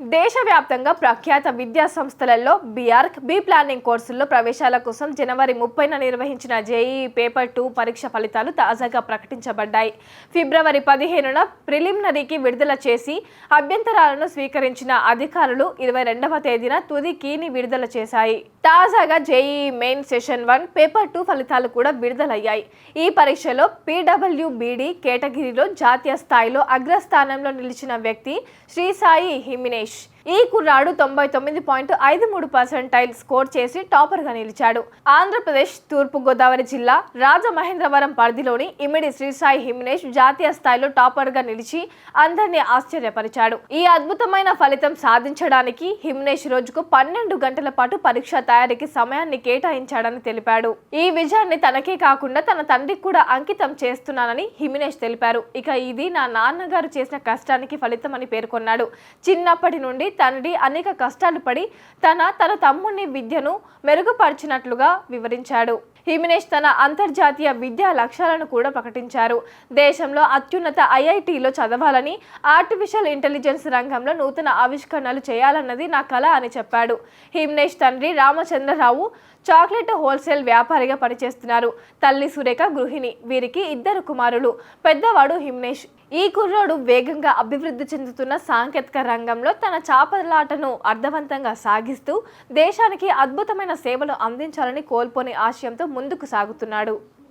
దేశవ్యాప్తంగా ప్రఖ్యాత విద్యా సంస్థలలో బీఆర్క్ బి ప్లానింగ్ కోర్సుల్లో ప్రవేశాల కోసం జనవరి 30న నిర్వహించిన జేఈఈ పేపర్ 2 పరీక్ష ఫలితాలు తాజాగా ప్రకటించబడ్డాయి. ఫిబ్రవరి 15న ప్రిలిమినరీకి విడుదల చేసి అభ్యంతరాలను స్వీకరించిన అధికారులు 22వ తేదీన తుది కీని విడుదల చేశాయి. తాజాగా జేఈఈ మెయిన్ సెషన్ 1 పేపర్ 2 ఫలితాలు కూడా విడుదలయ్యాయి. ఈ పరీక్షలో పీడబ్ల్యూబీడీ కేటగిరీలో జాతీయ స్థాయిలో అగ్రస్థానంలో నిలిచిన వ్యక్తి శ్రీసాయి హిమినేష్. ఈ కుర్రాడు 99.53% స్కోర్ చేసి టాపర్గా నిలిచాడు. ఆంధ్రప్రదేశ్ తూర్పు గోదావరి జిల్లా రాజమహేంద్రవరం పరిధిలోని ఇమిడి శ్రీసాయి హిమినేష్ జాతీయ స్థాయిలో టాపర్గా నిలిచి అందరినీ ఆశ్చర్యపరిచాడు. ఈ అద్భుతమైన ఫలితం సాధించడానికి హిమినేష్ రోజుకు 12 గంటల పాటు పరీక్ష తయారీకి సమయాన్ని కేటాయించాడని తెలిపాడు. ఈ విజయాన్ని తనకే కాకుండా తన తండ్రికి కూడా అంకితం చేస్తున్నానని హిమినేష్ తెలిపారు. ఇక ఇది నా నాన్నగారు చేసిన కష్టానికి ఫలితం అని పేర్కొన్నాడు. చిన్నప్పటి నుండి తండ్రి అనేక కష్టాలు పడి తన తమ్ముని విద్యను మెరుగుపరిచినట్లుగా వివరించాడు. హిమినేష్ తన అంతర్జాతీయ విద్యా లక్ష్యాలను కూడా ప్రకటించారు. దేశంలో అత్యున్నత ఐఐటీలో చదవాలని, ఆర్టిఫిషియల్ ఇంటెలిజెన్స్ రంగంలో నూతన ఆవిష్కరణలు చేయాలన్నది నా కల అని చెప్పాడు. హిమినేష్ తండ్రి రామచంద్రరావు చాక్లెట్ హోల్సేల్ వ్యాపారిగా పనిచేస్తున్నారు. తల్లి సురేఖ గృహిణి. వీరికి 2 కుమారులు. పెద్దవాడు హిమినేష్. ఈ కుర్రాడు వేగంగా అభివృద్ధి చెందుతున్న సాంకేతిక రంగంలో తన చాపలాటను అర్థవంతంగా సాగిస్తూ దేశానికి అద్భుతమైన సేవలు అందించాలని కోల్పోని ఆశయంతో ముందుకు సాగుతున్నాడు.